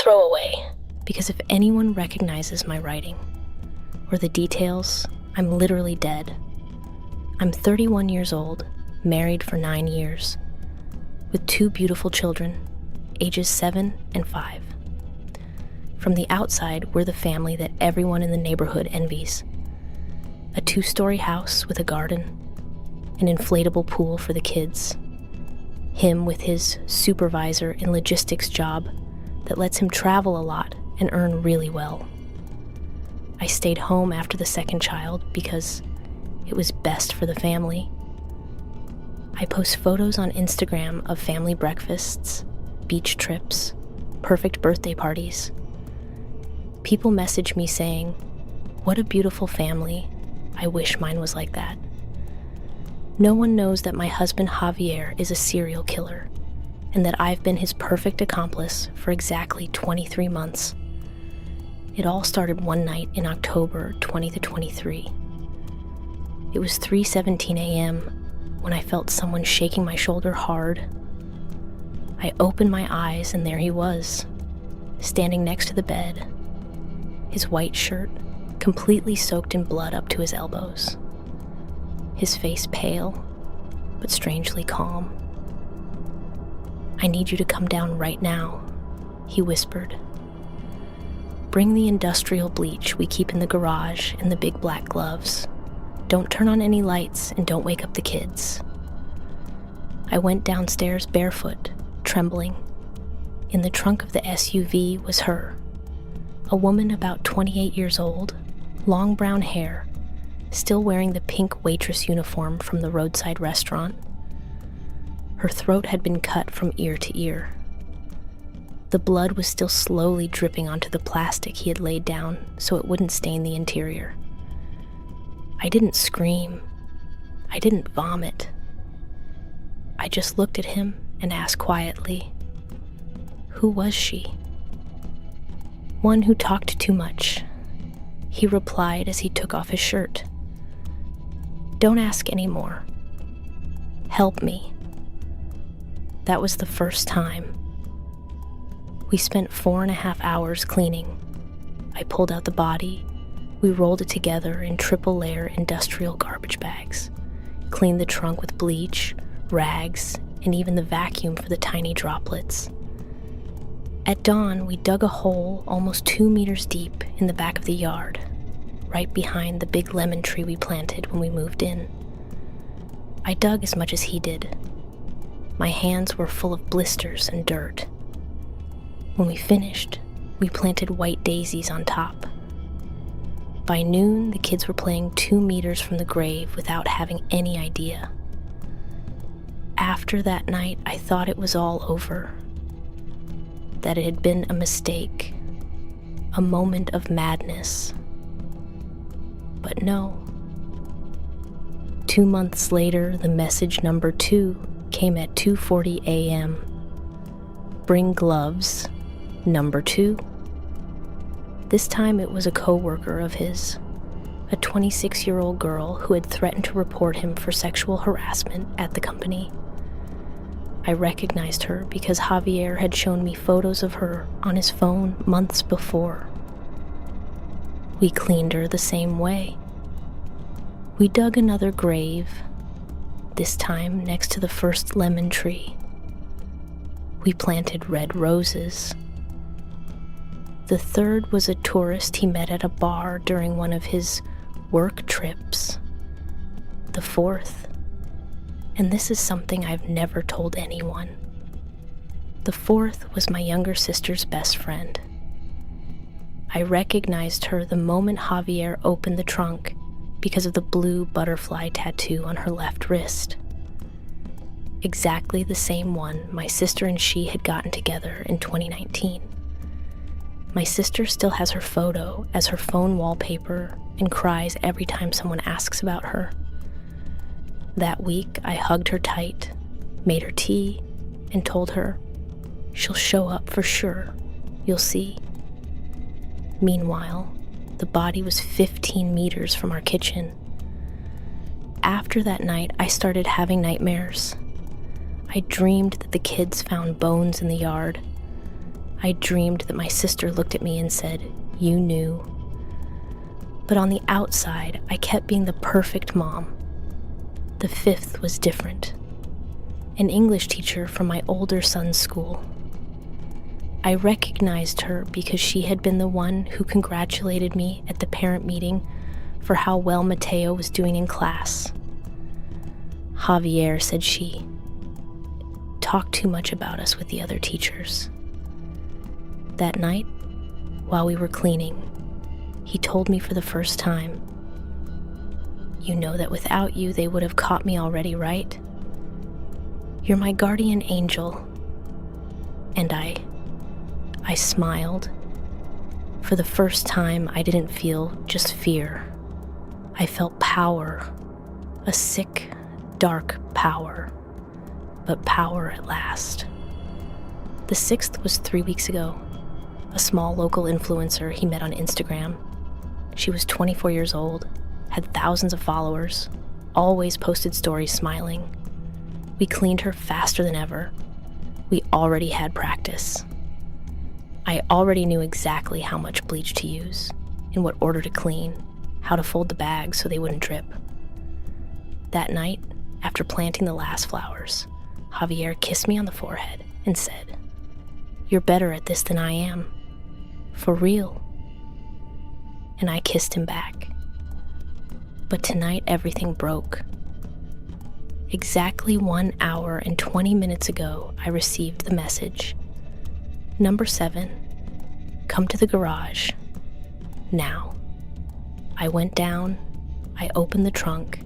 throwaway, because if anyone recognizes my writing or the details, I'm literally dead. I'm 31 years old, married for 9 years, with 2 beautiful children, ages 7 and 5. From the outside, we're the family that everyone in the neighborhood envies. A 2-story house with a garden, an inflatable pool for the kids, him with his supervisor and logistics job that lets him travel a lot and earn really well. I stayed home after the second child because it was best for the family. I post photos on Instagram of family breakfasts, beach trips, perfect birthday parties. People message me saying, "What a beautiful family. I wish mine was like that." No one knows that my husband Javier is a serial killer and that I've been his perfect accomplice for exactly 23 months. It all started one night in October 2023. It was 3:17 a.m. when I felt someone shaking my shoulder hard. I opened my eyes and there he was, standing next to the bed, his white shirt completely soaked in blood up to his elbows, his face pale but strangely calm. "I need you to come down right now," he whispered. "Bring the industrial bleach we keep in the garage and the big black gloves. Don't turn on any lights and don't wake up the kids." I went downstairs barefoot, trembling. In the trunk of the SUV was her, a woman about 28 years old, long brown hair, still wearing the pink waitress uniform from the roadside restaurant. Her throat had been cut from ear to ear. The blood was still slowly dripping onto the plastic he had laid down so it wouldn't stain the interior. I didn't scream. I didn't vomit. I just looked at him and asked quietly, "Who was she?" "One who talked too much," he replied as he took off his shirt. "Don't ask any more. Help me." That was the first time. We spent 4.5 hours cleaning. I pulled out the body. We rolled it together in triple-layer industrial garbage bags, cleaned the trunk with bleach, rags, and even the vacuum for the tiny droplets. At dawn, we dug a hole almost 2 meters deep in the back of the yard, right behind the big lemon tree we planted when we moved in. I dug as much as he did. My hands were full of blisters and dirt. When we finished, we planted white daisies on top. By noon, the kids were playing 2 meters from the grave without having any idea. After that night, I thought it was all over, that it had been a mistake, a moment of madness. But no. 2 months later, the message number 2 came at 2:40 a.m. "Bring gloves, number 2. This time it was a co-worker of his, a 26-year-old girl who had threatened to report him for sexual harassment at the company. I recognized her because Javier had shown me photos of her on his phone months before. We cleaned her the same way. We dug another grave, this time next to the first lemon tree. We planted red roses. The third was a tourist he met at a bar during one of his work trips. The fourth, and this is something I've never told anyone, the fourth was my younger sister's best friend. I recognized her the moment Javier opened the trunk because of the blue butterfly tattoo on her left wrist. Exactly the same one my sister and she had gotten together in 2019. My sister still has her photo as her phone wallpaper and cries every time someone asks about her. That week, I hugged her tight, made her tea, and told her, "She'll show up for sure, you'll see." Meanwhile, the body was 15 meters from our kitchen. After that night, I started having nightmares. I dreamed that the kids found bones in the yard. I dreamed that my sister looked at me and said, "You knew." But on the outside, I kept being the perfect mom. The fifth was different. An English teacher from my older son's school. I recognized her because she had been the one who congratulated me at the parent meeting for how well Mateo was doing in class. Javier, said she, talked too much about us with the other teachers. That night, while we were cleaning, he told me for the first time, "You know that without you, they would have caught me already, right? You're my guardian angel." And I smiled. For the first time, I didn't feel just fear. I felt power, a sick, dark power, but power at last. The sixth was 3 weeks ago. A small local influencer he met on Instagram. She was 24 years old, had thousands of followers, always posted stories smiling. We cleaned her faster than ever. We already had practice. I already knew exactly how much bleach to use, in what order to clean, how to fold the bags so they wouldn't drip. That night, after planting the last flowers, Javier kissed me on the forehead and said, "You're better at this than I am. For real." And I kissed him back. But tonight everything broke. Exactly 1 hour and 20 minutes ago, I received the message. Number 7, come to the garage, now. I went down, I opened the trunk,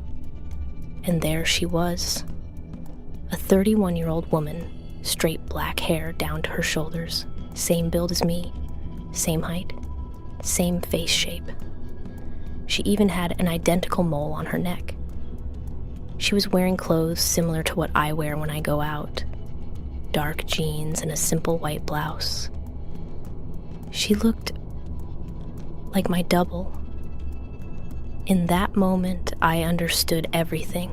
and there she was. A 31-year-old woman, straight black hair down to her shoulders, same build as me, same height, same face shape. She even had an identical mole on her neck. She was wearing clothes similar to what I wear when I go out. Dark jeans and a simple white blouse. She looked like my double. In that moment, I understood everything.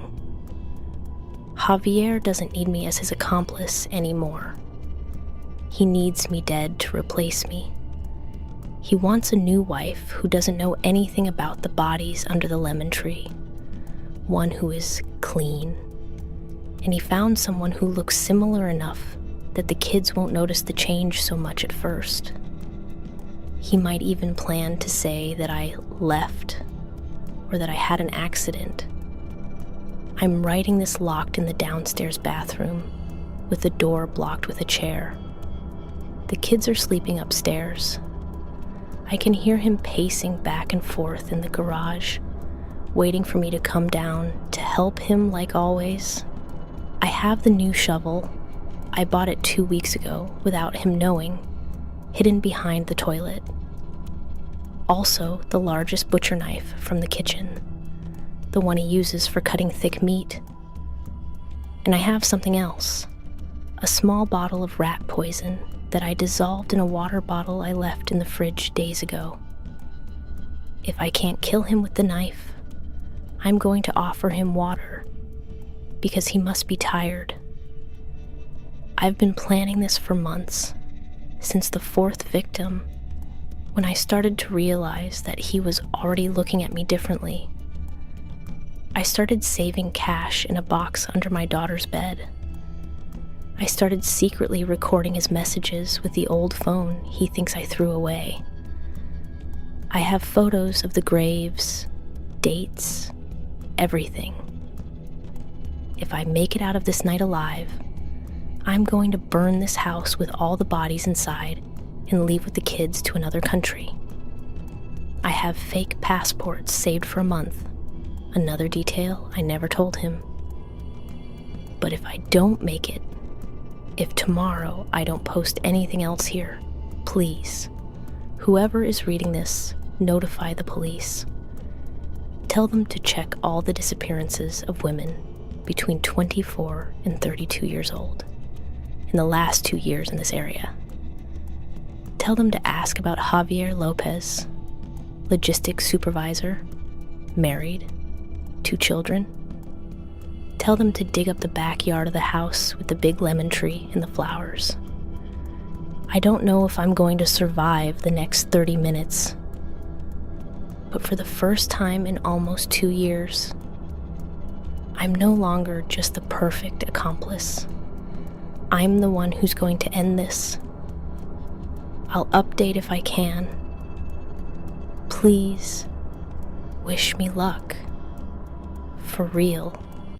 Javier doesn't need me as his accomplice anymore. He needs me dead to replace me. He wants a new wife who doesn't know anything about the bodies under the lemon tree. One who is clean. And he found someone who looks similar enough that the kids won't notice the change so much at first. He might even plan to say that I left or that I had an accident. I'm writing this locked in the downstairs bathroom with the door blocked with a chair. The kids are sleeping upstairs. I can hear him pacing back and forth in the garage, waiting for me to come down to help him like always. I have the new shovel. I bought it 2 weeks ago without him knowing, hidden behind the toilet. Also, the largest butcher knife from the kitchen, the one he uses for cutting thick meat. And I have something else, a small bottle of rat poison that I dissolved in a water bottle I left in the fridge days ago. If I can't kill him with the knife, I'm going to offer him water, because he must be tired. I've been planning this for months, since the 4th victim, when I started to realize that he was already looking at me differently. I started saving cash in a box under my daughter's bed. I started secretly recording his messages with the old phone he thinks I threw away. I have photos of the graves, dates, everything. If I make it out of this night alive, I'm going to burn this house with all the bodies inside and leave with the kids to another country. I have fake passports saved for a month, another detail I never told him. But if I don't make it, if tomorrow I don't post anything else here, please, whoever is reading this, notify the police. Tell them to check all the disappearances of women between 24 and 32 years old in the last 2 years in this area. Tell them to ask about Javier Lopez, logistics supervisor, married, 2 children. Tell them to dig up the backyard of the house with the big lemon tree and the flowers. I don't know if I'm going to survive the next 30 minutes. But for the first time in almost 2 years, I'm no longer just the perfect accomplice. I'm the one who's going to end this. I'll update if I can. Please, wish me luck. For real.